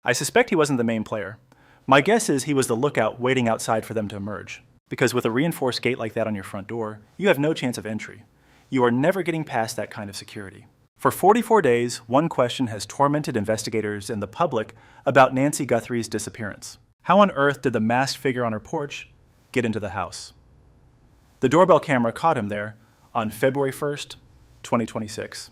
I suspect he wasn't the main player. My guess is he was the lookout waiting outside for them to emerge. Because with a reinforced gate like that on your front door, you have no chance of entry. You are never getting past that kind of security. For 44 days, one question has tormented investigators and the public about Nancy Guthrie's disappearance. How on earth did the masked figure on her porch get into the house? The doorbell camera caught him there on February 1st, 2026.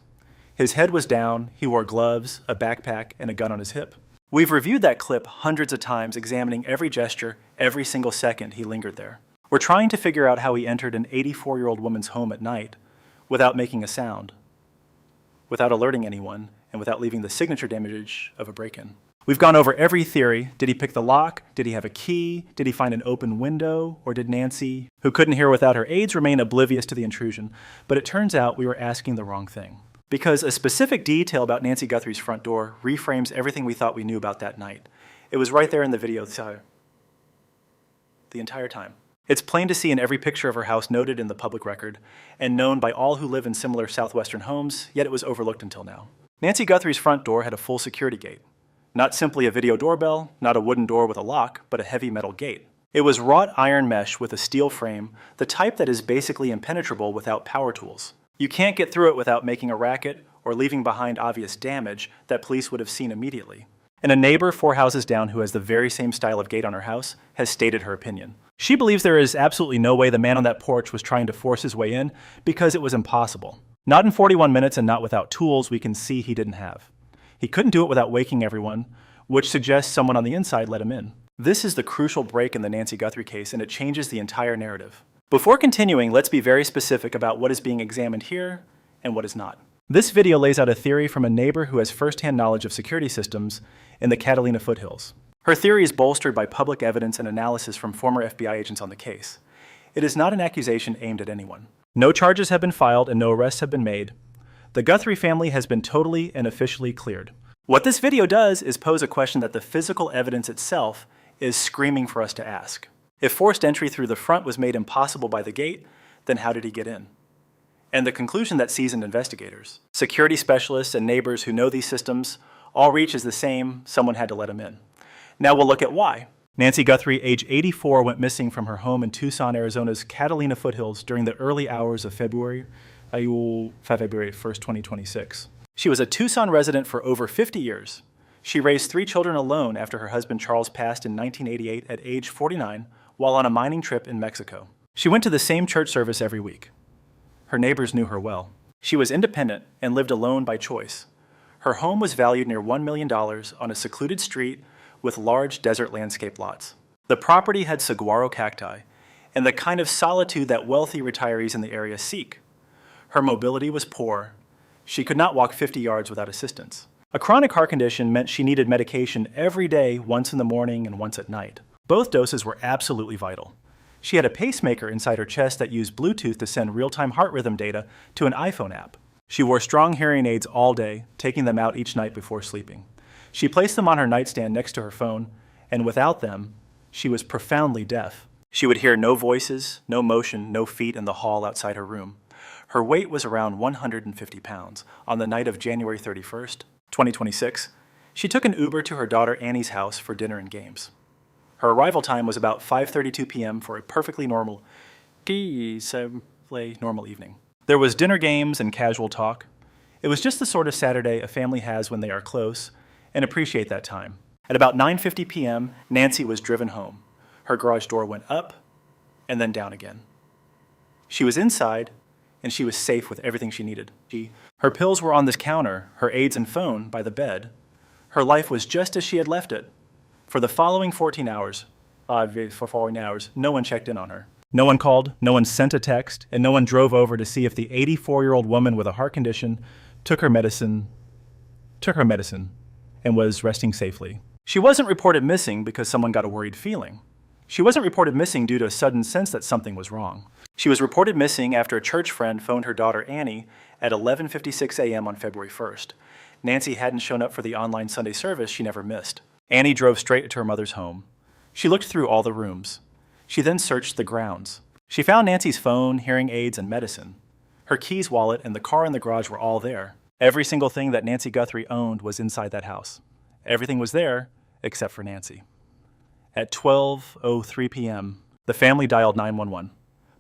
His head was down, he wore gloves, a backpack, and a gun on his hip. We've reviewed that clip hundreds of times, examining every gesture, every single second he lingered there. We're trying to figure out how he entered an 84-year-old woman's home at night without making a sound, without alerting anyone, and without leaving the signature damage of a break-in. We've gone over every theory. Did he pick the lock? Did he have a key? Did he find an open window? Or did Nancy, who couldn't hear without her aides, remain oblivious to the intrusion? But it turns out we were asking the wrong thing. Because a specific detail about Nancy Guthrie's front door reframes everything we thought we knew about that night. It was right there in the video the entire time. It's plain to see in every picture of her house noted in the public record and known by all who live in similar southwestern homes, yet it was overlooked until now. Nancy Guthrie's front door had a full security gate. Not simply a video doorbell, not a wooden door with a lock, but a heavy metal gate. It was wrought iron mesh with a steel frame, the type that is basically impenetrable without power tools. You can't get through it without making a racket or leaving behind obvious damage that police would have seen immediately. And a neighbor 4 houses down who has the very same style of gate on her house has stated her opinion. She believes there is absolutely no way the man on that porch was trying to force his way in because it was impossible. Not in 41 minutes and not without tools we can see he didn't have. He couldn't do it without waking everyone, which suggests someone on the inside let him in. This is the crucial break in the Nancy Guthrie case, and it changes the entire narrative. Before continuing, let's be very specific about what is being examined here and what is not. This video lays out a theory from a neighbor who has firsthand knowledge of security systems in the Catalina foothills. Her theory is bolstered by public evidence and analysis from former FBI agents on the case. It is not an accusation aimed at anyone. No charges have been filed and no arrests have been made. The Guthrie family has been totally and officially cleared. What this video does is pose a question that the physical evidence itself is screaming for us to ask. If forced entry through the front was made impossible by the gate, then how did he get in? And the conclusion that seasoned investigators, security specialists, and neighbors who know these systems all reach is the same: someone had to let him in. Now we'll look at why. Nancy Guthrie, age 84, went missing from her home in Tucson, Arizona's Catalina foothills during the early hours of February 1st, 2026. She was a Tucson resident for over 50 years. She raised 3 children alone after her husband Charles passed in 1988 at age 49 while on a mining trip in Mexico. She went to the same church service every week. Her neighbors knew her well. She was independent and lived alone by choice. Her home was valued near $1 million on a secluded street with large desert landscape lots. The property had saguaro cacti and the kind of solitude that wealthy retirees in the area seek. Her mobility was poor. She could not walk 50 yards without assistance. A chronic heart condition meant she needed medication every day, once in the morning and once at night. Both doses were absolutely vital. She had a pacemaker inside her chest that used Bluetooth to send real-time heart rhythm data to an iPhone app. She wore strong hearing aids all day, taking them out each night before sleeping. She placed them on her nightstand next to her phone, and without them, she was profoundly deaf. She would hear no voices, no motion, no feet in the hall outside her room. Her weight was around 150 pounds. On the night of January 31st, 2026, she took an Uber to her daughter Annie's house for dinner and games. Her arrival time was about 5:32 p.m. for a perfectly normal evening. There was dinner, games, and casual talk. It was just the sort of Saturday a family has when they are close and appreciate that time. At about 9:50 p.m., Nancy was driven home. Her garage door went up and then down again. She was inside, and she was safe with everything she needed. Her pills were on the counter, her aids and phone by the bed. Her life was just as she had left it. For the following 14 hours, no one checked in on her. No one called, no one sent a text, and no one drove over to see if the 84-year-old woman with a heart condition took her medicine, and was resting safely. She wasn't reported missing because someone got a worried feeling. She wasn't reported missing due to a sudden sense that something was wrong. She was reported missing after a church friend phoned her daughter Annie at 11:56 a.m. on February 1st. Nancy hadn't shown up for the online Sunday service she never missed. Annie drove straight to her mother's home. She looked through all the rooms. She then searched the grounds. She found Nancy's phone, hearing aids, and medicine. Her keys, wallet, and the car in the garage were all there. Every single thing that Nancy Guthrie owned was inside that house. Everything was there, except for Nancy. At 12:03 p.m., the family dialed 911.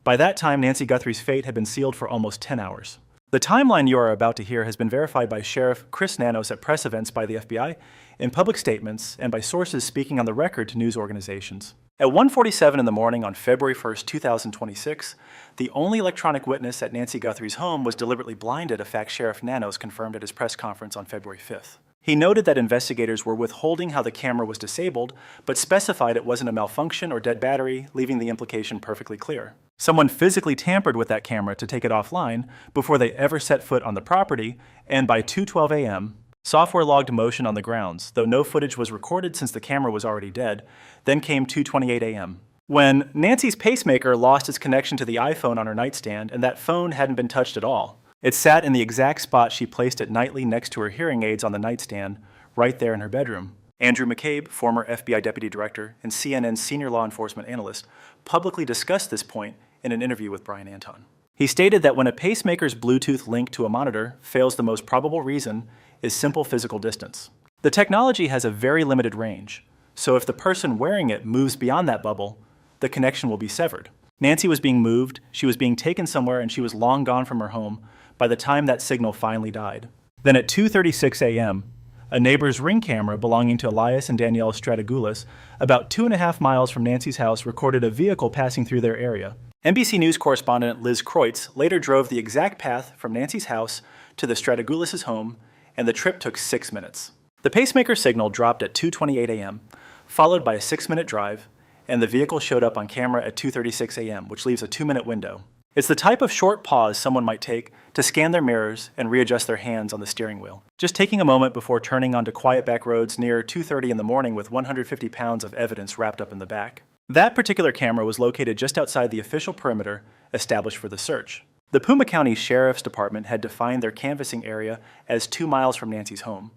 By that time, Nancy Guthrie's fate had been sealed for almost 10 hours. The timeline you are about to hear has been verified by Sheriff Chris Nanos at press events by the FBI, in public statements, and by sources speaking on the record to news organizations. At 1:47 in the morning on February 1, 2026, the only electronic witness at Nancy Guthrie's home was deliberately blinded, a fact Sheriff Nanos confirmed at his press conference on February 5th. He noted that investigators were withholding how the camera was disabled, but specified it wasn't a malfunction or dead battery, leaving the implication perfectly clear. Someone physically tampered with that camera to take it offline before they ever set foot on the property, and by 2:12 a.m., software logged motion on the grounds, though no footage was recorded since the camera was already dead. Then came 2:28 a.m., when Nancy's pacemaker lost its connection to the iPhone on her nightstand, and that phone hadn't been touched at all. It sat in the exact spot she placed it nightly next to her hearing aids on the nightstand, right there in her bedroom. Andrew McCabe, former FBI deputy director and CNN senior law enforcement analyst, publicly discussed this point in an interview with Brian Anton. He stated that when a pacemaker's Bluetooth link to a monitor fails, the most probable reason is simple physical distance. The technology has a very limited range, so if the person wearing it moves beyond that bubble, the connection will be severed. Nancy was being moved, she was being taken somewhere, and she was long gone from her home by the time that signal finally died. Then at 2:36 a.m., a neighbor's Ring camera belonging to Elias and Danielle Strategoulis, about 2.5 miles from Nancy's house, recorded a vehicle passing through their area. NBC News correspondent Liz Kreutz later drove the exact path from Nancy's house to the Strategoulis' home, and the trip took 6 minutes. The pacemaker signal dropped at 2:28 a.m., followed by a 6-minute drive, and the vehicle showed up on camera at 2:36 a.m., which leaves a 2-minute window. It's the type of short pause someone might take to scan their mirrors and readjust their hands on the steering wheel. Just taking a moment before turning onto quiet back roads near 2:30 in the morning with 150 pounds of evidence wrapped up in the back. That particular camera was located just outside the official perimeter established for the search. The Pima County Sheriff's Department had defined their canvassing area as 2 miles from Nancy's home,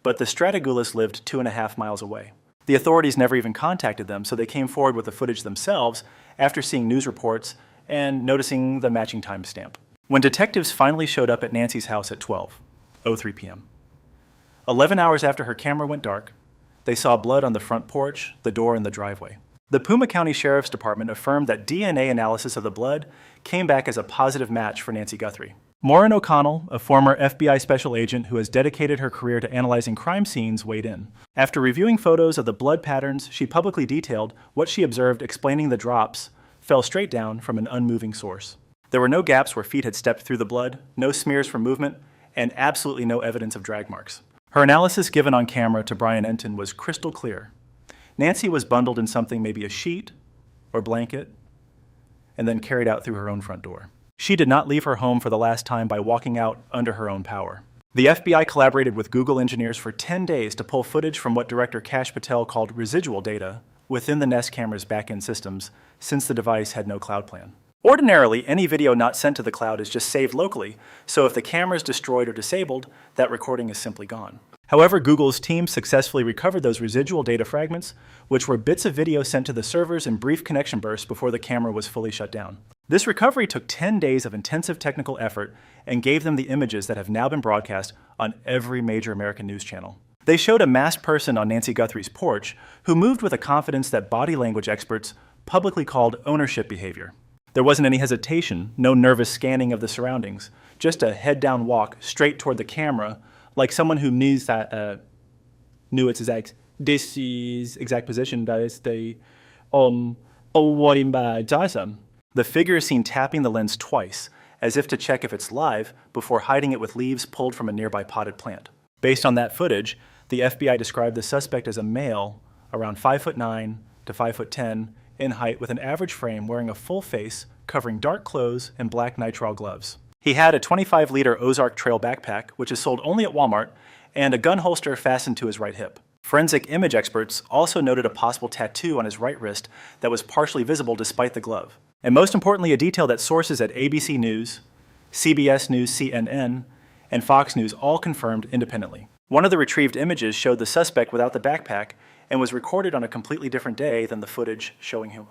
but the Strategoulis lived 2.5 miles away. The authorities never even contacted them, so they came forward with the footage themselves after seeing news reports and noticing the matching timestamp. When detectives finally showed up at Nancy's house at 12:03 p.m., 11 hours after her camera went dark, they saw blood on the front porch, the door, and the driveway. The Pima County Sheriff's Department affirmed that DNA analysis of the blood came back as a positive match for Nancy Guthrie. Maureen O'Connell, a former FBI special agent who has dedicated her career to analyzing crime scenes, weighed in. After reviewing photos of the blood patterns, she publicly detailed what she observed, explaining the drops fell straight down from an unmoving source. There were no gaps where feet had stepped through the blood, no smears from movement, and absolutely no evidence of drag marks. Her analysis given on camera to Brian Anton was crystal clear. Nancy was bundled in something, maybe a sheet or blanket, and then carried out through her own front door. She did not leave her home for the last time by walking out under her own power. The FBI collaborated with Google engineers for 10 days to pull footage from what Director Kash Patel called residual data within the Nest camera's back-end systems, since the device had no cloud plan. Ordinarily, any video not sent to the cloud is just saved locally, so if the camera is destroyed or disabled, that recording is simply gone. However, Google's team successfully recovered those residual data fragments, which were bits of video sent to the servers in brief connection bursts before the camera was fully shut down. This recovery took 10 days of intensive technical effort and gave them the images that have now been broadcast on every major American news channel. They showed a masked person on Nancy Guthrie's porch who moved with a confidence that body language experts publicly called ownership behavior. There wasn't any hesitation, no nervous scanning of the surroundings, just a head-down walk straight toward the camera, like someone who knew its exact position. The figure is seen tapping the lens twice, as if to check if it's live, before hiding it with leaves pulled from a nearby potted plant. Based on that footage, the FBI described the suspect as a male, around 5'9" to 5'10" in height, with an average frame, wearing a full face, covering dark clothes and black nitrile gloves. He had a 25-liter Ozark Trail backpack, which is sold only at Walmart, and a gun holster fastened to his right hip. Forensic image experts also noted a possible tattoo on his right wrist that was partially visible despite the glove. And most importantly, a detail that sources at ABC News, CBS News, CNN, and Fox News all confirmed independently. One of the retrieved images showed the suspect without the backpack and was recorded on a completely different day than the footage showing him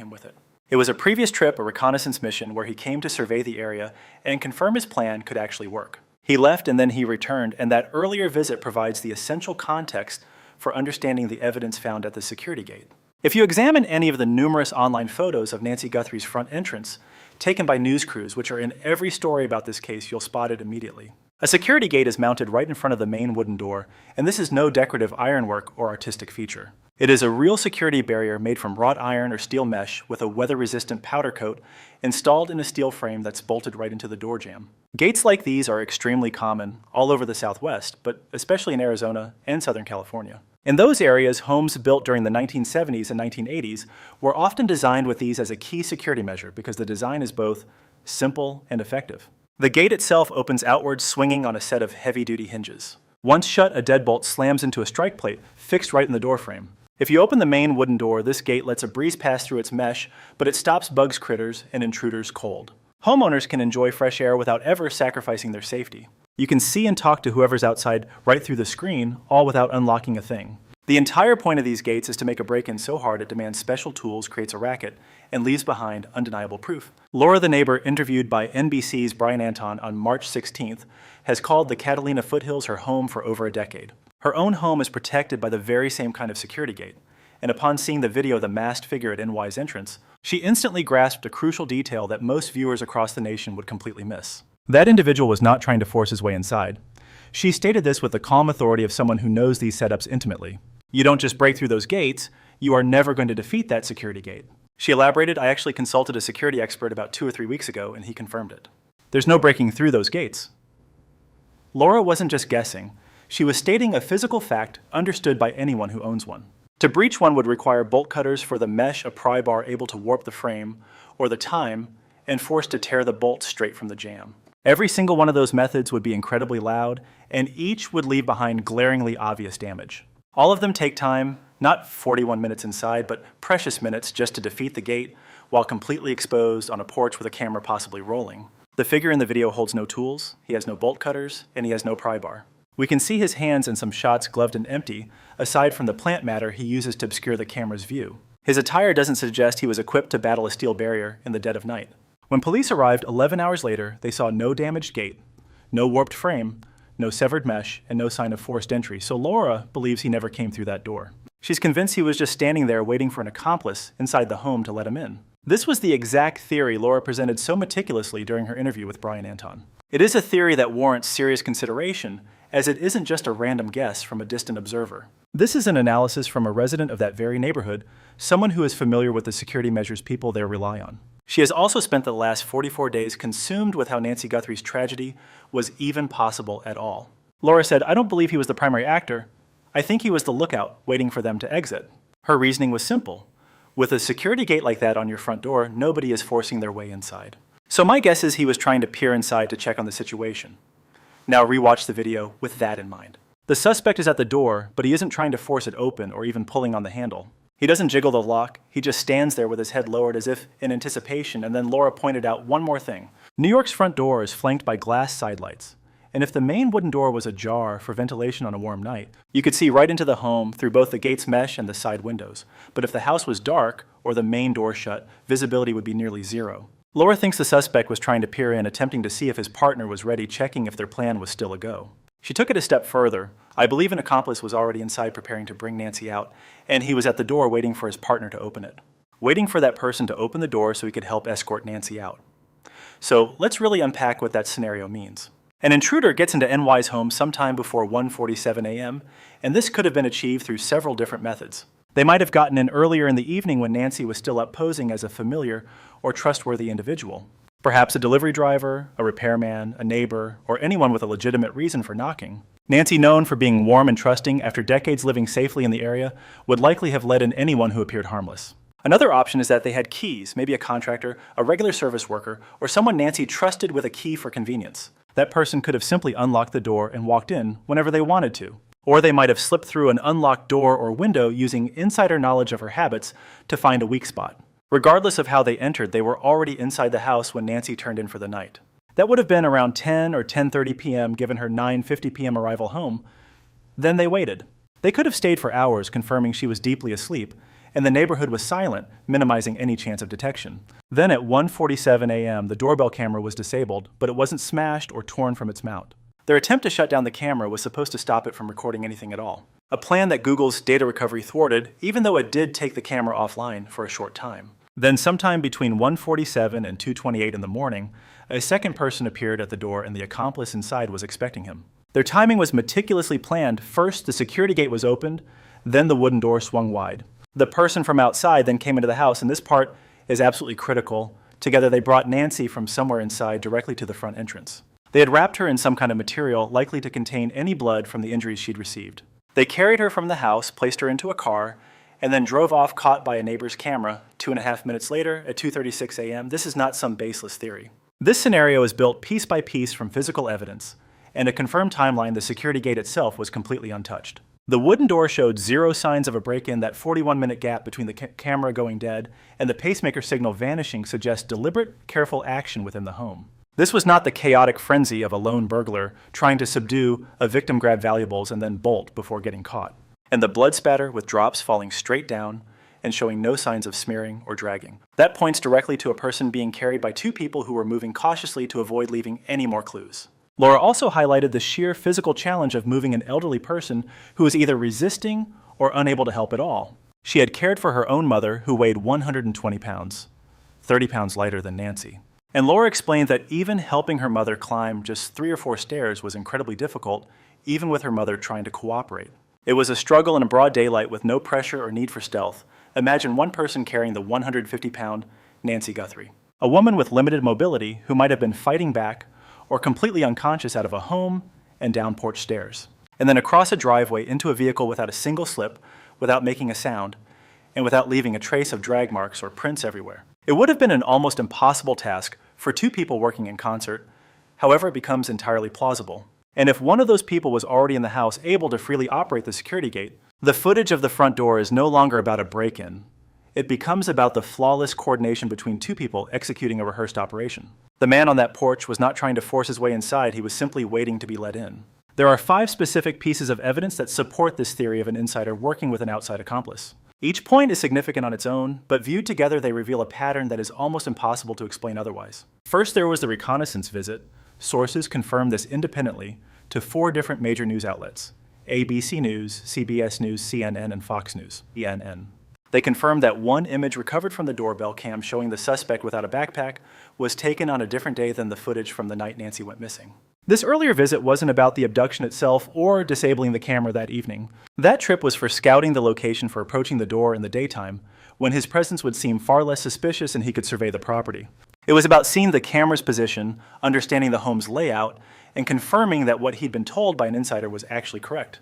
with it. It was a previous trip, a reconnaissance mission, where he came to survey the area and confirm his plan could actually work. He left and then he returned, and that earlier visit provides the essential context for understanding the evidence found at the security gate. If you examine any of the numerous online photos of Nancy Guthrie's front entrance, taken by news crews, which are in every story about this case, you'll spot it immediately. A security gate is mounted right in front of the main wooden door, and this is no decorative ironwork or artistic feature. It is a real security barrier made from wrought iron or steel mesh with a weather-resistant powder coat installed in a steel frame that's bolted right into the door jamb. Gates like these are extremely common all over the Southwest, but especially in Arizona and Southern California. In those areas, homes built during the 1970s and 1980s were often designed with these as a key security measure because the design is both simple and effective. The gate itself opens outwards, swinging on a set of heavy-duty hinges. Once shut, a deadbolt slams into a strike plate fixed right in the doorframe. If you open the main wooden door, this gate lets a breeze pass through its mesh, but it stops bugs, critters, and intruders cold. Homeowners can enjoy fresh air without ever sacrificing their safety. You can see and talk to whoever's outside right through the screen, all without unlocking a thing. The entire point of these gates is to make a break-in so hard it demands special tools, creates a racket, and leaves behind undeniable proof. Laura, the neighbor interviewed by NBC's Brian Anton on March 16th, has called the Catalina foothills her home for over a decade. Her own home is protected by the very same kind of security gate, and upon seeing the video of the masked figure at NY's entrance, she instantly grasped a crucial detail that most viewers across the nation would completely miss. That individual was not trying to force his way inside. She stated this with the calm authority of someone who knows these setups intimately. You don't just break through those gates, you are never going to defeat that security gate. She elaborated, I actually consulted a security expert about 2 or 3 weeks ago, and he confirmed it. There's no breaking through those gates. Laura wasn't just guessing. She was stating a physical fact understood by anyone who owns one. To breach one would require bolt cutters for the mesh, a pry bar able to warp the frame, or the time, and force to tear the bolt straight from the jamb. Every single one of those methods would be incredibly loud, and each would leave behind glaringly obvious damage. All of them take time, not 41 minutes inside, but precious minutes just to defeat the gate while completely exposed on a porch with a camera possibly rolling. The figure in the video holds no tools, he has no bolt cutters, and he has no pry bar. We can see his hands in some shots gloved and empty, aside from the plant matter he uses to obscure the camera's view. His attire doesn't suggest he was equipped to battle a steel barrier in the dead of night. When police arrived 11 hours later, they saw no damaged gate, no warped frame, no severed mesh, and no sign of forced entry, so Laura believes he never came through that door. She's convinced he was just standing there waiting for an accomplice inside the home to let him in. This was the exact theory Laura presented so meticulously during her interview with Brian Anton. It is a theory that warrants serious consideration, as it isn't just a random guess from a distant observer. This is an analysis from a resident of that very neighborhood, someone who is familiar with the security measures people there rely on. She has also spent the last 44 days consumed with how Nancy Guthrie's tragedy was even possible at all. Laura said, I don't believe he was the primary actor. I think he was the lookout, waiting for them to exit. Her reasoning was simple. With a security gate like that on your front door, nobody is forcing their way inside. So my guess is he was trying to peer inside to check on the situation. Now rewatch the video with that in mind. The suspect is at the door, but he isn't trying to force it open or even pulling on the handle. He doesn't jiggle the lock, he just stands there with his head lowered as if in anticipation, and then Laura pointed out one more thing. New York's front door is flanked by glass side lights, and if the main wooden door was ajar for ventilation on a warm night, you could see right into the home through both the gate's mesh and the side windows. But if the house was dark or the main door shut, visibility would be nearly zero. Laura thinks the suspect was trying to peer in, attempting to see if his partner was ready, checking if their plan was still a go. She took it a step further. I believe an accomplice was already inside preparing to bring Nancy out, and he was at the door waiting for his partner to open it. Waiting for that person to open the door so he could help escort Nancy out. So let's really unpack what that scenario means. An intruder gets into NY's home sometime before 1:47 a.m., and this could have been achieved through several different methods. They might have gotten in earlier in the evening when Nancy was still up posing as a familiar or trustworthy individual. Perhaps a delivery driver, a repairman, a neighbor, or anyone with a legitimate reason for knocking. Nancy, known for being warm and trusting after decades living safely in the area, would likely have let in anyone who appeared harmless. Another option is that they had keys, maybe a contractor, a regular service worker, or someone Nancy trusted with a key for convenience. That person could have simply unlocked the door and walked in whenever they wanted to. Or they might have slipped through an unlocked door or window using insider knowledge of her habits to find a weak spot. Regardless of how they entered, they were already inside the house when Nancy turned in for the night. That would have been around 10 or 10:30 p.m. given her 9:50 p.m. arrival home. Then they waited. They could have stayed for hours, confirming she was deeply asleep, and the neighborhood was silent, minimizing any chance of detection. Then at 1:47 a.m., the doorbell camera was disabled, but it wasn't smashed or torn from its mount. Their attempt to shut down the camera was supposed to stop it from recording anything at all. a plan that Google's data recovery thwarted, even though it did take the camera offline for a short time. Then sometime between 1:47 and 2:28 in the morning, a second person appeared at the door and the accomplice inside was expecting him. Their timing was meticulously planned. First, the security gate was opened, then the wooden door swung wide. The person from outside then came into the house, and this part is absolutely critical. Together, they brought Nancy from somewhere inside directly to the front entrance. They had wrapped her in some kind of material likely to contain any blood from the injuries she'd received. They carried her from the house, placed her into a car, and then drove off caught by a neighbor's camera 2.5 minutes later at 2:36 a.m. This is not some baseless theory. This scenario is built piece by piece from physical evidence, and a confirmed timeline. The security gate itself was completely untouched. The wooden door showed zero signs of a break-in. That 41-minute gap between the camera going dead and the pacemaker signal vanishing suggests deliberate, careful action within the home. This was not the chaotic frenzy of a lone burglar trying to subdue a victim, grab valuables, and then bolt before getting caught. And the blood spatter with drops falling straight down and showing no signs of smearing or dragging. That points directly to a person being carried by two people who were moving cautiously to avoid leaving any more clues. Laura also highlighted the sheer physical challenge of moving an elderly person who was either resisting or unable to help at all. She had cared for her own mother, who weighed 120 pounds, 30 pounds lighter than Nancy. And Laura explained that even helping her mother climb just 3 or 4 stairs was incredibly difficult, even with her mother trying to cooperate. It was a struggle in broad daylight with no pressure or need for stealth. Imagine one person carrying the 150-pound Nancy Guthrie. A woman with limited mobility who might have been fighting back or completely unconscious out of a home and down porch stairs. And then across a driveway into a vehicle without a single slip, without making a sound, and without leaving a trace of drag marks or prints everywhere. It would have been an almost impossible task for 2 people working in concert. However, it becomes entirely plausible. And if one of those people was already in the house able to freely operate the security gate, the footage of the front door is no longer about a break-in. It becomes about the flawless coordination between 2 people executing a rehearsed operation. The man on that porch was not trying to force his way inside, he was simply waiting to be let in. There are 5 specific pieces of evidence that support this theory of an insider working with an outside accomplice. Each point is significant on its own, but viewed together they reveal a pattern that is almost impossible to explain otherwise. First, there was the reconnaissance visit. Sources confirmed this independently to 4 different major news outlets: ABC News, CBS News, CNN, and Fox News, CNN. They confirmed that one image recovered from the doorbell cam showing the suspect without a backpack was taken on a different day than the footage from the night Nancy went missing. This earlier visit wasn't about the abduction itself or disabling the camera that evening. That trip was for scouting the location for approaching the door in the daytime, when his presence would seem far less suspicious and he could survey the property. It was about seeing the camera's position, understanding the home's layout, and confirming that what he'd been told by an insider was actually correct.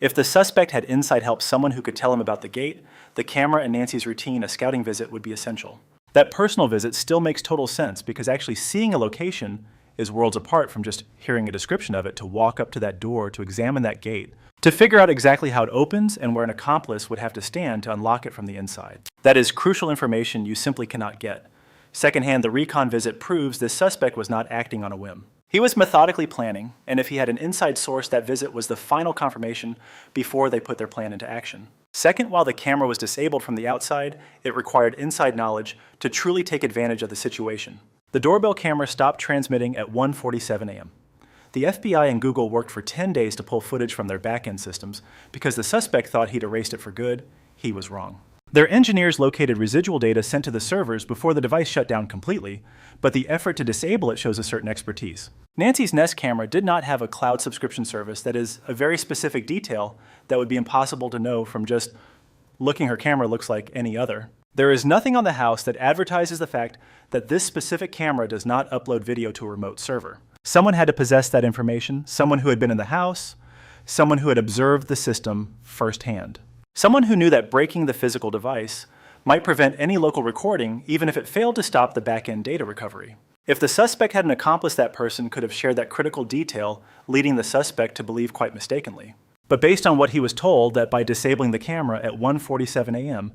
If the suspect had inside help, someone who could tell him about the gate, the camera, and Nancy's routine, a scouting visit would be essential. That personal visit still makes total sense because actually seeing a location is worlds apart from just hearing a description of it. To walk up to that door, to examine that gate, to figure out exactly how it opens and where an accomplice would have to stand to unlock it from the inside. That is crucial information you simply cannot get. Secondhand, the recon visit proves this suspect was not acting on a whim. He was methodically planning, and if he had an inside source, that visit was the final confirmation before they put their plan into action. Second, while the camera was disabled from the outside, it required inside knowledge to truly take advantage of the situation. The doorbell camera stopped transmitting at 1:47 a.m. The FBI and Google worked for 10 days to pull footage from their back-end systems because the suspect thought he'd erased it for good. He was wrong. Their engineers located residual data sent to the servers before the device shut down completely, but the effort to disable it shows a certain expertise. Nancy's Nest camera did not have a cloud subscription service. That is a very specific detail that would be impossible to know from just looking. Her camera looks like any other. There is nothing on the house that advertises the fact that this specific camera does not upload video to a remote server. Someone had to possess that information, someone who had been in the house, someone who had observed the system firsthand. Someone who knew that breaking the physical device might prevent any local recording, even if it failed to stop the back-end data recovery. If the suspect had an accomplice, that person could have shared that critical detail, leading the suspect to believe quite mistakenly. But based on what he was told, that by disabling the camera at 1:47 a.m.,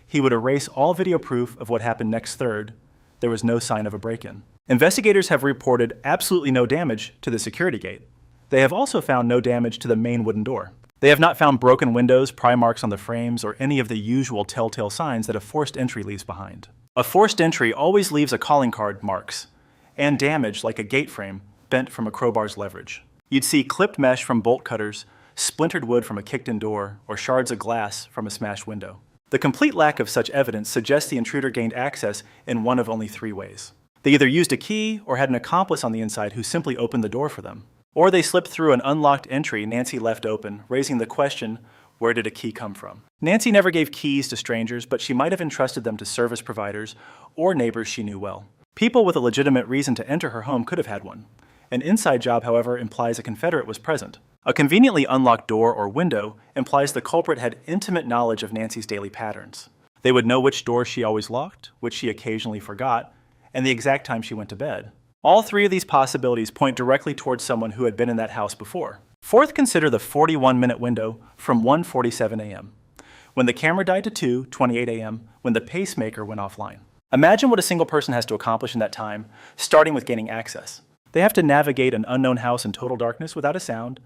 he would erase all video proof of what happened next third, there was no sign of a break-in. Investigators have reported absolutely no damage to the security gate. They have also found no damage to the main wooden door. They have not found broken windows, pry marks on the frames, or any of the usual telltale signs that a forced entry leaves behind. A forced entry always leaves a calling card marks, and damage like a gate frame bent from a crowbar's leverage. You'd see clipped mesh from bolt cutters, splintered wood from a kicked-in door, or shards of glass from a smashed window. The complete lack of such evidence suggests the intruder gained access in one of only 3 ways. They either used a key or had an accomplice on the inside who simply opened the door for them. Or they slipped through an unlocked entry Nancy left open, raising the question, where did a key come from? Nancy never gave keys to strangers, but she might have entrusted them to service providers or neighbors she knew well. People with a legitimate reason to enter her home could have had one. An inside job, however, implies a confederate was present. A conveniently unlocked door or window implies the culprit had intimate knowledge of Nancy's daily patterns. They would know which doors she always locked, which she occasionally forgot, and the exact time she went to bed. All 3 of these possibilities point directly towards someone who had been in that house before. Fourth, consider the 41-minute window from 1:47 a.m., when the camera died, to 2:28 a.m., when the pacemaker went offline. Imagine what a single person has to accomplish in that time, starting with gaining access. They have to navigate an unknown house in total darkness without a sound,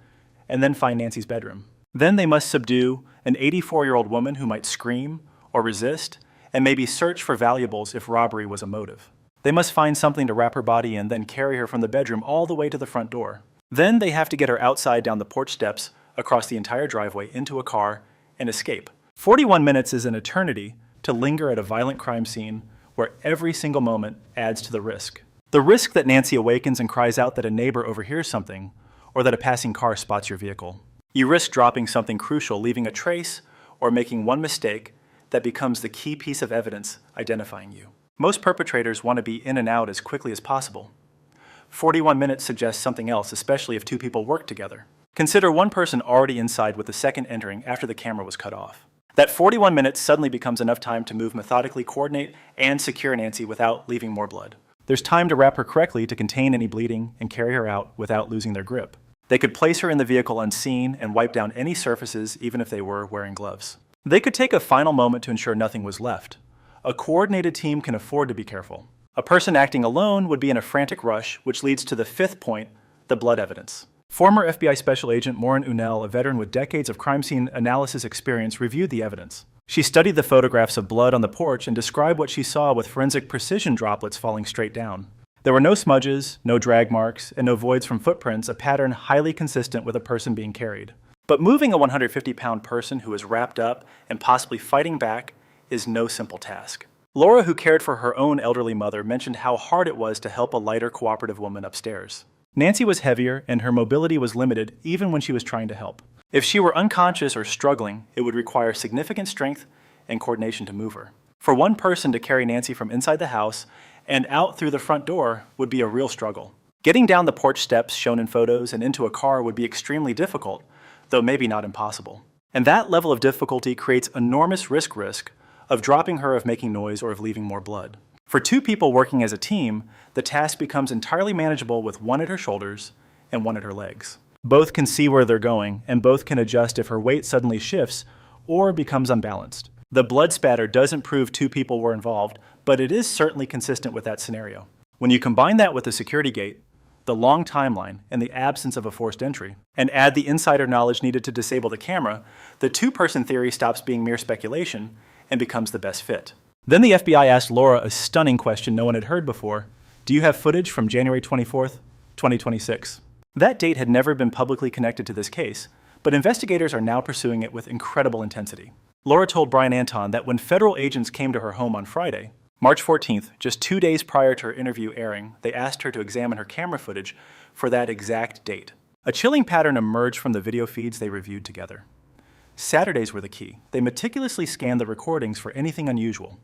and then find Nancy's bedroom. Then they must subdue an 84-year-old woman who might scream or resist, and maybe search for valuables if robbery was a motive. They must find something to wrap her body in, then carry her from the bedroom all the way to the front door. Then they have to get her outside down the porch steps, across the entire driveway, into a car, and escape. 41 minutes is an eternity to linger at a violent crime scene where every single moment adds to the risk. The risk that Nancy awakens and cries out that a neighbor overhears something, or that a passing car spots your vehicle. You risk dropping something crucial, leaving a trace, or making one mistake that becomes the key piece of evidence identifying you. Most perpetrators want to be in and out as quickly as possible. 41 minutes suggests something else, especially if 2 people work together. Consider one person already inside with the second entering after the camera was cut off. That 41 minutes suddenly becomes enough time to move methodically, coordinate, and secure Nancy without leaving more blood. There's time to wrap her correctly to contain any bleeding and carry her out without losing their grip. They could place her in the vehicle unseen and wipe down any surfaces even if they were wearing gloves. They could take a final moment to ensure nothing was left. A coordinated team can afford to be careful. A person acting alone would be in a frantic rush, which leads to the 5th point, the blood evidence. Former FBI Special Agent Maureen Unell, a veteran with decades of crime scene analysis experience, reviewed the evidence. She studied the photographs of blood on the porch and described what she saw with forensic precision droplets falling straight down. There were no smudges, no drag marks, and no voids from footprints, a pattern highly consistent with a person being carried. But moving a 150-pound person who is wrapped up and possibly fighting back is no simple task. Laura, who cared for her own elderly mother, mentioned how hard it was to help a lighter, cooperative woman upstairs. Nancy was heavier, and her mobility was limited even when she was trying to help. If she were unconscious or struggling, it would require significant strength and coordination to move her. For one person to carry Nancy from inside the house and out through the front door would be a real struggle. Getting down the porch steps shown in photos and into a car would be extremely difficult, though maybe not impossible. And that level of difficulty creates enormous risk of dropping her, of making noise, or of leaving more blood. For 2 people working as a team, the task becomes entirely manageable with one at her shoulders and one at her legs. Both can see where they're going, and both can adjust if her weight suddenly shifts or becomes unbalanced. The blood spatter doesn't prove 2 people were involved, but it is certainly consistent with that scenario. When you combine that with the security gate, the long timeline, and the absence of a forced entry, and add the insider knowledge needed to disable the camera, the 2-person theory stops being mere speculation and becomes the best fit. Then the FBI asked Laura a stunning question no one had heard before. Do you have footage from January 24th, 2026? That date had never been publicly connected to this case, but investigators are now pursuing it with incredible intensity. Laura told Brian Anton that when federal agents came to her home on Friday, March 14th, just 2 days prior to her interview airing, they asked her to examine her camera footage for that exact date. A chilling pattern emerged from the video feeds they reviewed together. Saturdays were the key. They meticulously scanned the recordings for anything unusual.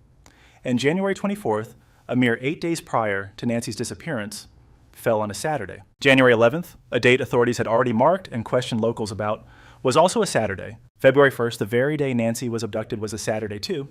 And January 24th, a mere 8 days prior to Nancy's disappearance, fell on a Saturday. January 11th, a date authorities had already marked and questioned locals about, was also a Saturday. February 1st, the very day Nancy was abducted, was a Saturday too.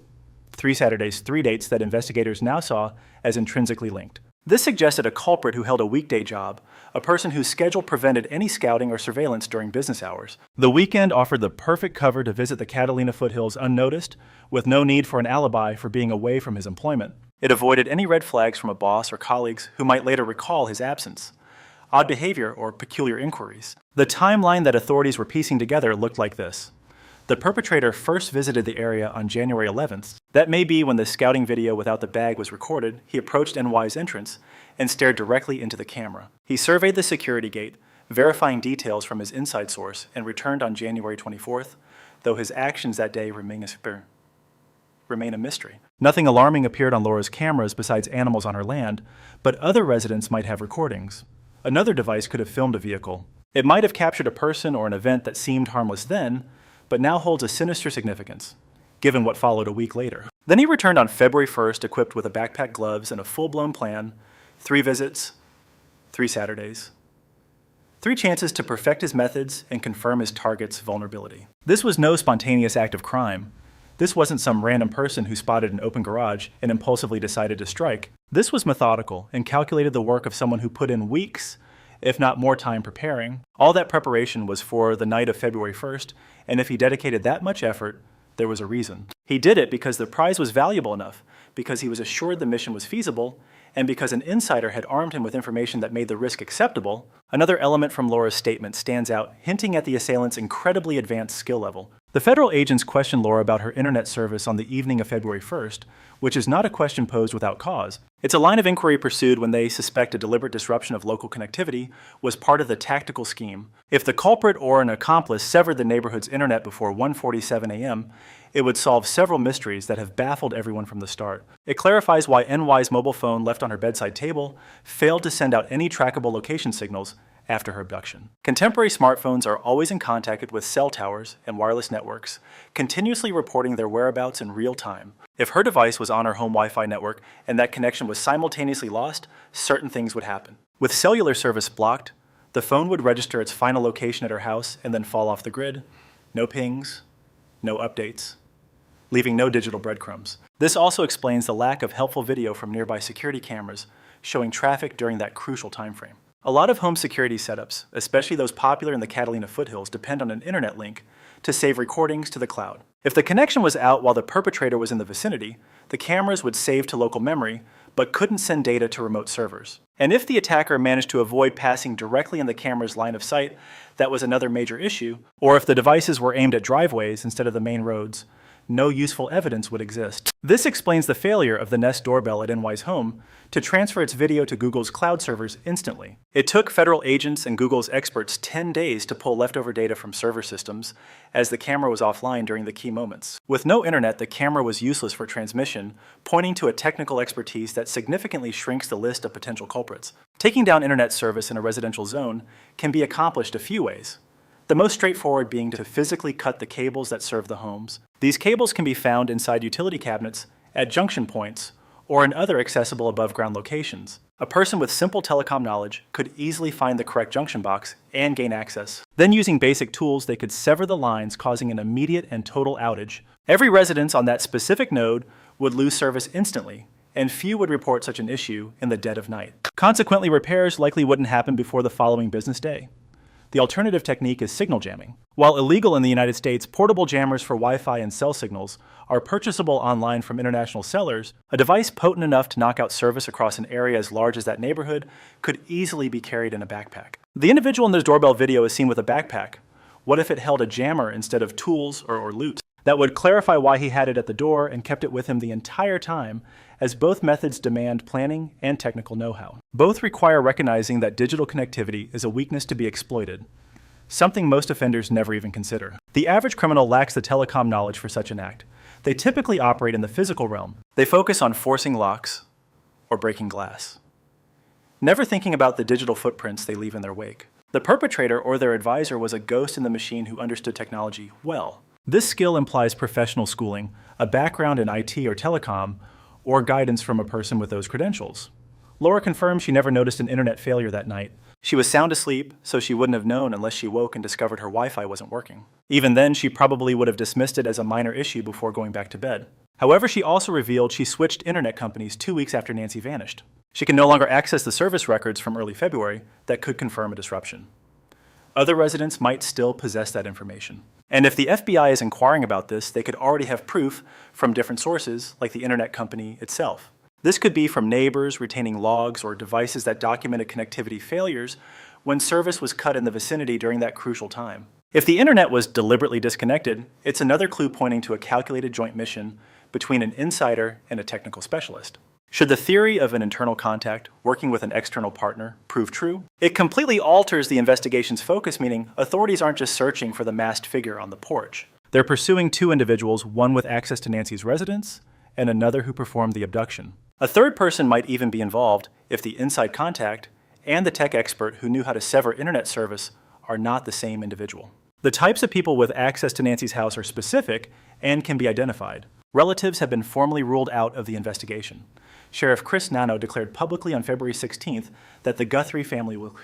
3 Saturdays, 3 dates that investigators now saw as intrinsically linked. This suggested a culprit who held a weekday job, a person whose schedule prevented any scouting or surveillance during business hours. The weekend offered the perfect cover to visit the Catalina foothills unnoticed, with no need for an alibi for being away from his employment. It avoided any red flags from a boss or colleagues who might later recall his absence, odd behavior, or peculiar inquiries. The timeline that authorities were piecing together looked like this. The perpetrator first visited the area on January 11th. That may be when the scouting video without the bag was recorded. He approached NY's entrance and stared directly into the camera. He surveyed the security gate, verifying details from his inside source, and returned on January 24th, though his actions that day remain a mystery. Nothing alarming appeared on Laura's cameras besides animals on her land, but other residents might have recordings. Another device could have filmed a vehicle. It might have captured a person or an event that seemed harmless then, but now holds a sinister significance, given what followed a week later. Then he returned on February 1st equipped with a backpack, gloves, and a full-blown plan, 3 visits, 3 Saturdays, 3 chances to perfect his methods and confirm his target's vulnerability. This was no spontaneous act of crime. This wasn't some random person who spotted an open garage and impulsively decided to strike. This was methodical and calculated the work of someone who put in weeks, if not more time preparing. All that preparation was for the night of February 1st, and if he dedicated that much effort, there was a reason. He did it because the prize was valuable enough, because he was assured the mission was feasible, and because an insider had armed him with information that made the risk acceptable. Another element from Laura's statement stands out, hinting at the assailant's incredibly advanced skill level. The federal agents questioned Laura about her internet service on the evening of February 1st, which is not a question posed without cause. It's a line of inquiry pursued when they suspect a deliberate disruption of local connectivity was part of the tactical scheme. If the culprit or an accomplice severed the neighborhood's internet before 1:47 a.m., it would solve several mysteries that have baffled everyone from the start. It clarifies why NY's mobile phone left on her bedside table failed to send out any trackable location signals after her abduction. Contemporary smartphones are always in contact with cell towers and wireless networks, continuously reporting their whereabouts in real time. If her device was on her home Wi-Fi network and that connection was simultaneously lost, certain things would happen. With cellular service blocked, the phone would register its final location at her house and then fall off the grid. No pings, no updates, leaving no digital breadcrumbs. This also explains the lack of helpful video from nearby security cameras showing traffic during that crucial time frame. A lot of home security setups, especially those popular in the Catalina foothills, depend on an internet link to save recordings to the cloud. If the connection was out while the perpetrator was in the vicinity, the cameras would save to local memory, but couldn't send data to remote servers. And if the attacker managed to avoid passing directly in the camera's line of sight, that was another major issue. Or if the devices were aimed at driveways instead of the main roads, no useful evidence would exist. This explains the failure of the Nest doorbell at NY's home to transfer its video to Google's cloud servers instantly. It took federal agents and Google's experts 10 days to pull leftover data from server systems as the camera was offline during the key moments. With no internet, the camera was useless for transmission, pointing to a technical expertise that significantly shrinks the list of potential culprits. Taking down internet service in a residential zone can be accomplished a few ways. The most straightforward being to physically cut the cables that serve the homes. These cables can be found inside utility cabinets, at junction points, or in other accessible above-ground locations. A person with simple telecom knowledge could easily find the correct junction box and gain access. Then using basic tools, they could sever the lines, causing an immediate and total outage. Every residence on that specific node would lose service instantly, and few would report such an issue in the dead of night. Consequently, repairs likely wouldn't happen before the following business day. The alternative technique is signal jamming. While illegal in the United States, portable jammers for Wi-Fi and cell signals are purchasable online from international sellers. A device potent enough to knock out service across an area as large as that neighborhood could easily be carried in a backpack. The individual in this doorbell video is seen with a backpack. What if it held a jammer instead of tools or loot? That would clarify why he had it at the door and kept it with him the entire time, as both methods demand planning and technical know-how. Both require recognizing that digital connectivity is a weakness to be exploited, something most offenders never even consider. The average criminal lacks the telecom knowledge for such an act. They typically operate in the physical realm. They focus on forcing locks or breaking glass, never thinking about the digital footprints they leave in their wake. The perpetrator or their advisor was a ghost in the machine who understood technology well. This skill implies professional schooling, a background in IT or telecom, or guidance from a person with those credentials. Laura confirms she never noticed an internet failure that night. She was sound asleep, so she wouldn't have known unless she woke and discovered her Wi-Fi wasn't working. Even then, she probably would have dismissed it as a minor issue before going back to bed. However, she also revealed she switched internet companies 2 weeks after Nancy vanished. She can no longer access the service records from early February that could confirm a disruption. Other residents might still possess that information. And if the FBI is inquiring about this, they could already have proof from different sources, like the internet company itself. This could be from neighbors retaining logs or devices that documented connectivity failures when service was cut in the vicinity during that crucial time. If the internet was deliberately disconnected, it's another clue pointing to a calculated joint mission between an insider and a technical specialist. Should the theory of an internal contact working with an external partner prove true, it completely alters the investigation's focus, meaning authorities aren't just searching for the masked figure on the porch. They're pursuing two individuals, one with access to Nancy's residence and another who performed the abduction. A third person might even be involved if the inside contact and the tech expert who knew how to sever internet service are not the same individual. The types of people with access to Nancy's house are specific and can be identified. Relatives have been formally ruled out of the investigation. Sheriff Chris Nano declared publicly on February 16th that the Guthrie family was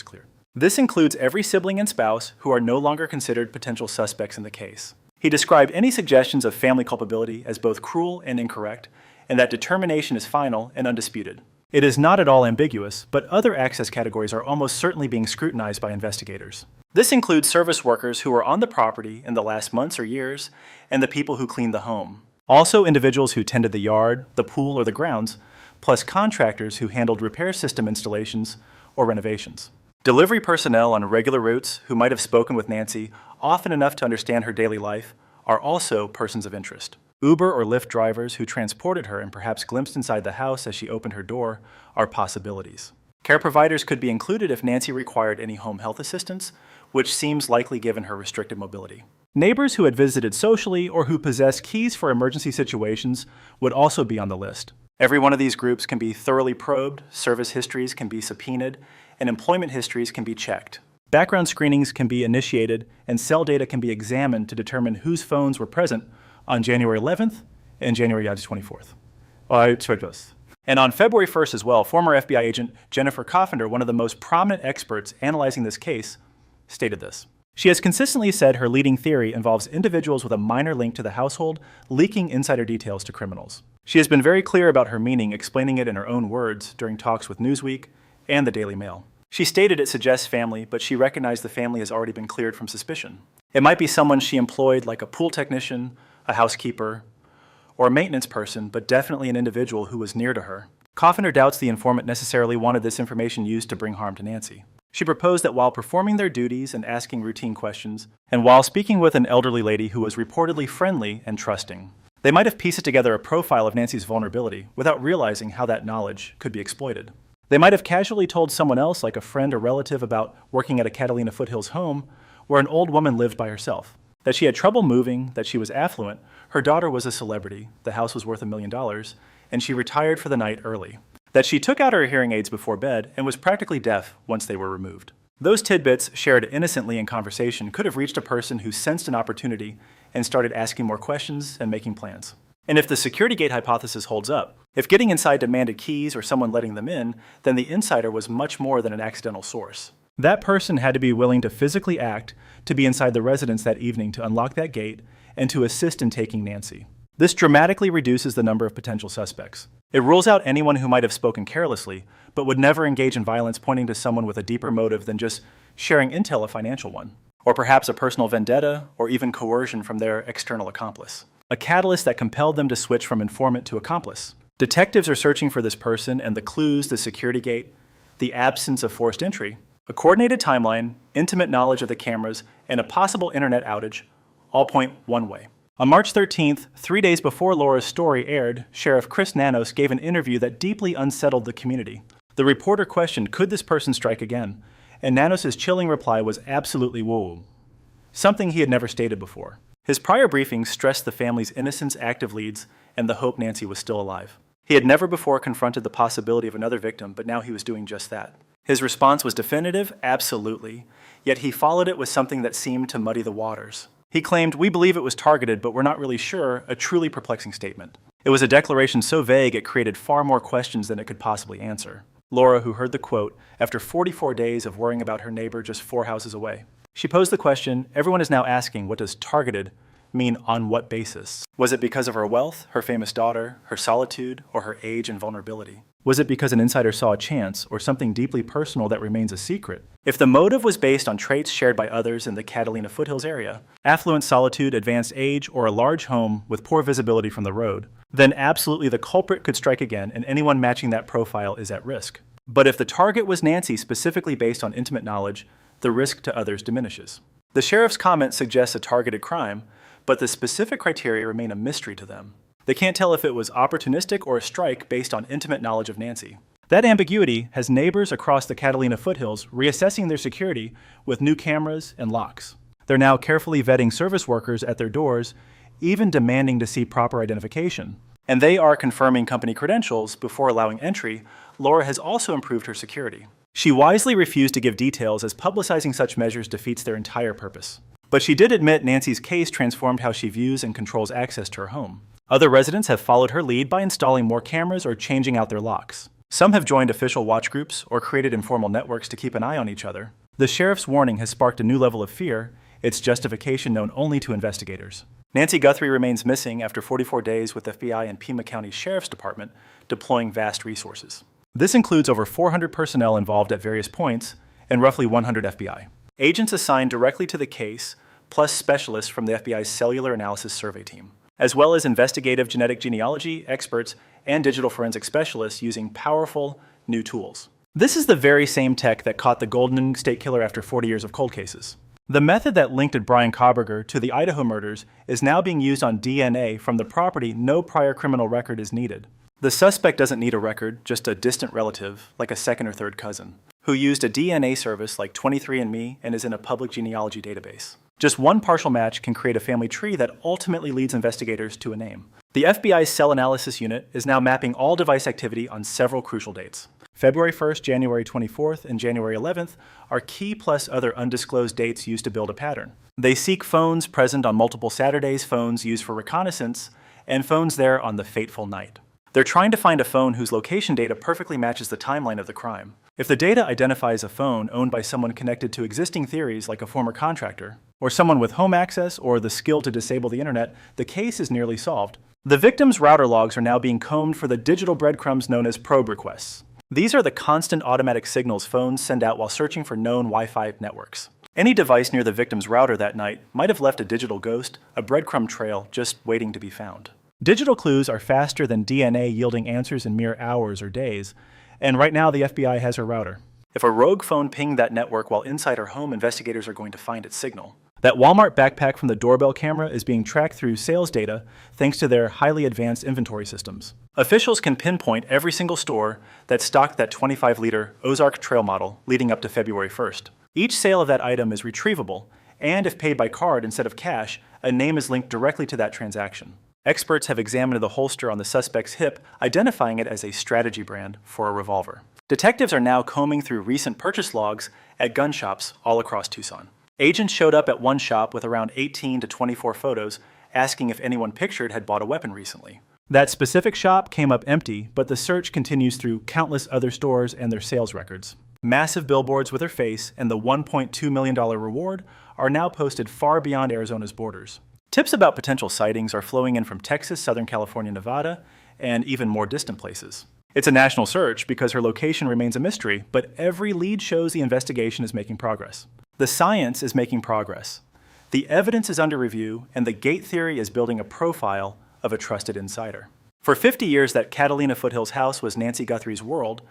clear. This includes every sibling and spouse who are no longer considered potential suspects in the case. He described any suggestions of family culpability as both cruel and incorrect, and that determination is final and undisputed. It is not at all ambiguous, but other access categories are almost certainly being scrutinized by investigators. This includes service workers who were on the property in the last months or years, and the people who cleaned the home. Also individuals who tended the yard, the pool, or the grounds, plus contractors who handled repair system installations or renovations. Delivery personnel on regular routes who might have spoken with Nancy often enough to understand her daily life are also persons of interest. Uber or Lyft drivers who transported her and perhaps glimpsed inside the house as she opened her door are possibilities. Care providers could be included if Nancy required any home health assistance, which seems likely given her restricted mobility. Neighbors who had visited socially or who possessed keys for emergency situations would also be on the list. Every one of these groups can be thoroughly probed, service histories can be subpoenaed, and employment histories can be checked. Background screenings can be initiated, and cell data can be examined to determine whose phones were present on January 11th and January 24th. And on February 1st as well, former FBI agent Jennifer Coffender, one of the most prominent experts analyzing this case, stated this. She has consistently said her leading theory involves individuals with a minor link to the household leaking insider details to criminals. She has been very clear about her meaning, explaining it in her own words during talks with Newsweek and the Daily Mail. She stated it suggests family, but she recognized the family has already been cleared from suspicion. It might be someone she employed like a pool technician, a housekeeper, or a maintenance person, but definitely an individual who was near to her. Coffender doubts the informant necessarily wanted this information used to bring harm to Nancy. She proposed that while performing their duties and asking routine questions, and while speaking with an elderly lady who was reportedly friendly and trusting, they might have pieced together a profile of Nancy's vulnerability without realizing how that knowledge could be exploited. They might have casually told someone else, like a friend or relative, about working at a Catalina Foothills home where an old woman lived by herself. That she had trouble moving, that she was affluent, her daughter was a celebrity, the house was worth $1 million, and she retired for the night early. That she took out her hearing aids before bed and was practically deaf once they were removed. Those tidbits, shared innocently in conversation, could have reached a person who sensed an opportunity and started asking more questions and making plans. And if the security gate hypothesis holds up, if getting inside demanded keys or someone letting them in, then the insider was much more than an accidental source. That person had to be willing to physically act to be inside the residence that evening to unlock that gate and to assist in taking Nancy. This dramatically reduces the number of potential suspects. It rules out anyone who might have spoken carelessly, but would never engage in violence, pointing to someone with a deeper motive than just sharing intel, a financial one, or perhaps a personal vendetta, or even coercion from their external accomplice. A catalyst that compelled them to switch from informant to accomplice. Detectives are searching for this person, and the clues, the security gate, the absence of forced entry, a coordinated timeline, intimate knowledge of the cameras, and a possible internet outage all point one way. On March 13th, 3 days before Laura's story aired, Sheriff Chris Nanos gave an interview that deeply unsettled the community. The reporter questioned, could this person strike again? And Nanos' chilling reply was absolutely whoa, something he had never stated before. His prior briefings stressed the family's innocence, active leads, and the hope Nancy was still alive. He had never before confronted the possibility of another victim, but now he was doing just that. His response was definitive, absolutely, yet he followed it with something that seemed to muddy the waters. He claimed, we believe it was targeted, but we're not really sure, a truly perplexing statement. It was a declaration so vague it created far more questions than it could possibly answer. Laura, who heard the quote, after 44 days of worrying about her neighbor just 4 houses away. She posed the question, everyone is now asking, what does targeted mean on what basis? Was it because of her wealth, her famous daughter, her solitude, or her age and vulnerability? Was it because an insider saw a chance, or something deeply personal that remains a secret? If the motive was based on traits shared by others in the Catalina Foothills area, affluent solitude, advanced age, or a large home with poor visibility from the road, then absolutely the culprit could strike again, and anyone matching that profile is at risk. But if the target was Nancy specifically based on intimate knowledge, the risk to others diminishes. The sheriff's comment suggests a targeted crime, but the specific criteria remain a mystery to them. They can't tell if it was opportunistic or a strike based on intimate knowledge of Nancy. That ambiguity has neighbors across the Catalina foothills reassessing their security with new cameras and locks. They're now carefully vetting service workers at their doors, even demanding to see proper identification. And they are confirming company credentials before allowing entry. Laura has also improved her security. She wisely refused to give details as publicizing such measures defeats their entire purpose. But she did admit Nancy's case transformed how she views and controls access to her home. Other residents have followed her lead by installing more cameras or changing out their locks. Some have joined official watch groups or created informal networks to keep an eye on each other. The sheriff's warning has sparked a new level of fear, its justification known only to investigators. Nancy Guthrie remains missing after 44 days with FBI and Pima County Sheriff's Department deploying vast resources. This includes over 400 personnel involved at various points and roughly 100 FBI. Agents assigned directly to the case, plus specialists from the FBI's Cellular Analysis Survey team, as well as investigative genetic genealogy experts and digital forensic specialists using powerful new tools. This is the very same tech that caught the Golden State Killer after 40 years of cold cases. The method that linked Brian Koberger to the Idaho murders is now being used on DNA from the property no prior criminal record is needed. The suspect doesn't need a record, just a distant relative, like a second or third cousin, who used a DNA service like 23andMe and is in a public genealogy database. Just one partial match can create a family tree that ultimately leads investigators to a name. The FBI's Cell Analysis Unit is now mapping all device activity on several crucial dates. February 1st, January 24th, and January 11th are key plus other undisclosed dates used to build a pattern. They seek phones present on multiple Saturdays, phones used for reconnaissance, and phones there on the fateful night. They're trying to find a phone whose location data perfectly matches the timeline of the crime. If the data identifies a phone owned by someone connected to existing theories like a former contractor, or someone with home access or the skill to disable the internet, the case is nearly solved. The victim's router logs are now being combed for the digital breadcrumbs known as probe requests. These are the constant automatic signals phones send out while searching for known Wi-Fi networks. Any device near the victim's router that night might have left a digital ghost, a breadcrumb trail just waiting to be found. Digital clues are faster than DNA yielding answers in mere hours or days, and right now the FBI has her router. If a rogue phone pinged that network while inside her home, investigators are going to find its signal. That Walmart backpack from the doorbell camera is being tracked through sales data thanks to their highly advanced inventory systems. Officials can pinpoint every single store that stocked that 25-liter Ozark Trail model leading up to February 1st. Each sale of that item is retrievable, and if paid by card instead of cash, a name is linked directly to that transaction. Experts have examined the holster on the suspect's hip, identifying it as a strategy brand for a revolver. Detectives are now combing through recent purchase logs at gun shops all across Tucson. Agents showed up at one shop with around 18 to 24 photos, asking if anyone pictured had bought a weapon recently. That specific shop came up empty, but the search continues through countless other stores and their sales records. Massive billboards with her face and the $1.2 million reward are now posted far beyond Arizona's borders. Tips about potential sightings are flowing in from Texas, Southern California, Nevada, and even more distant places. It's a national search because her location remains a mystery, but every lead shows the investigation is making progress. The science is making progress. The evidence is under review, and the gate theory is building a profile of a trusted insider. For 50 years, that Catalina Foothills house was Nancy Guthrie's world,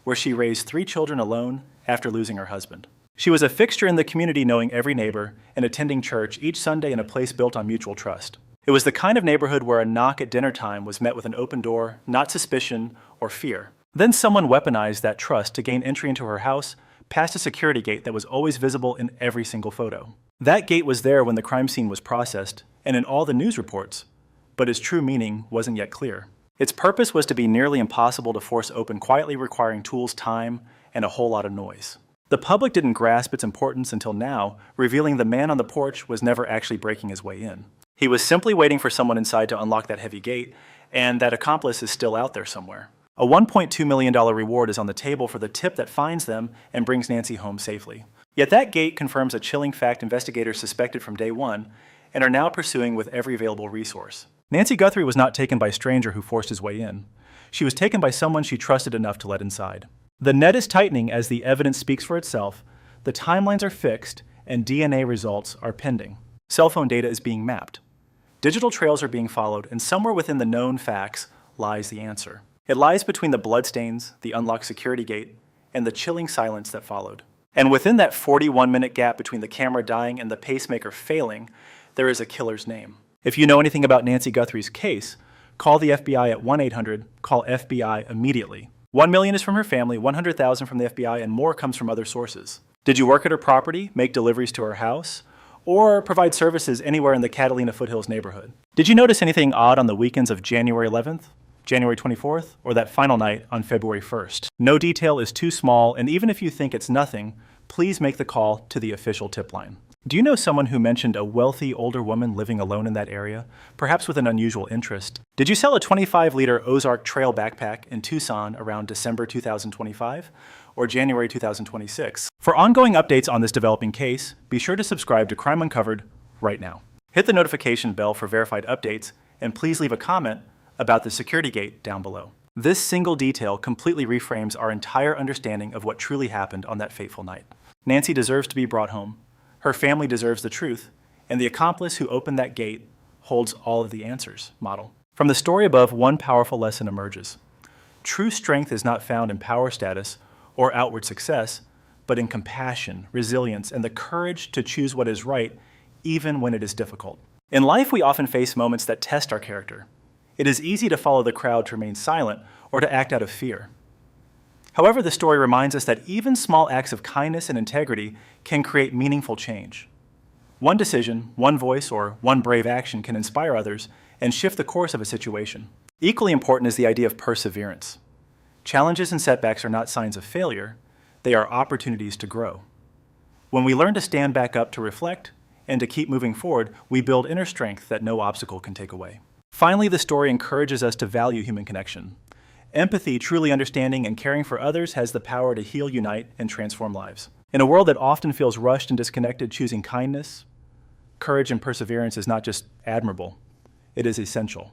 where she raised 3 children alone after losing her husband. She was a fixture in the community, knowing every neighbor and attending church each Sunday in a place built on mutual trust. It was the kind of neighborhood where a knock at dinner time was met with an open door, not suspicion or fear. Then someone weaponized that trust to gain entry into her house past a security gate that was always visible in every single photo. That gate was there when the crime scene was processed and in all the news reports, but its true meaning wasn't yet clear. Its purpose was to be nearly impossible to force open quietly, requiring tools, time, and a whole lot of noise. The public didn't grasp its importance until now, revealing the man on the porch was never actually breaking his way in. He was simply waiting for someone inside to unlock that heavy gate, and that accomplice is still out there somewhere. A $1.2 million reward is on the table for the tip that finds them and brings Nancy home safely. Yet that gate confirms a chilling fact investigators suspected from day one and are now pursuing with every available resource. Nancy Guthrie was not taken by a stranger who forced his way in. She was taken by someone she trusted enough to let inside. The net is tightening as the evidence speaks for itself, the timelines are fixed, and DNA results are pending. Cell phone data is being mapped. Digital trails are being followed, and somewhere within the known facts lies the answer. It lies between the bloodstains, the unlocked security gate, and the chilling silence that followed. And within that 41-minute gap between the camera dying and the pacemaker failing, there is a killer's name. If you know anything about Nancy Guthrie's case, Call the FBI at 1-800-CALL FBI immediately. $1 million is from her family, $100,000 from the FBI, and more comes from other sources. Did you work at her property, make deliveries to her house, or provide services anywhere in the Catalina Foothills neighborhood? Did you notice anything odd on the weekends of January 11th, January 24th, or that final night on February 1st? No detail is too small, and even if you think it's nothing, please make the call to the official tip line. Do you know someone who mentioned a wealthy older woman living alone in that area, perhaps with an unusual interest? Did you sell a 25-liter Ozark Trail backpack in Tucson around December 2025 or January 2026? For ongoing updates on this developing case, be sure to subscribe to Crime Uncovered right now. Hit the notification bell for verified updates, and please leave a comment about the security gate down below. This single detail completely reframes our entire understanding of what truly happened on that fateful night. Nancy deserves to be brought home. Her family deserves the truth, and the accomplice who opened that gate holds all of the answers. Model. From the story above, one powerful lesson emerges. True strength is not found in power status or outward success, but in compassion, resilience, and the courage to choose what is right, even when it is difficult. In life, we often face moments that test our character. It is easy to follow the crowd, to remain silent, or to act out of fear. However, the story reminds us that even small acts of kindness and integrity can create meaningful change. One decision, one voice, or one brave action can inspire others and shift the course of a situation. Equally important is the idea of perseverance. Challenges and setbacks are not signs of failure, they are opportunities to grow. When we learn to stand back up, to reflect, and to keep moving forward, we build inner strength that no obstacle can take away. Finally, the story encourages us to value human connection. Empathy, truly understanding and caring for others, has the power to heal, unite, and transform lives. In a world that often feels rushed and disconnected, choosing kindness, courage, and perseverance is not just admirable, it is essential.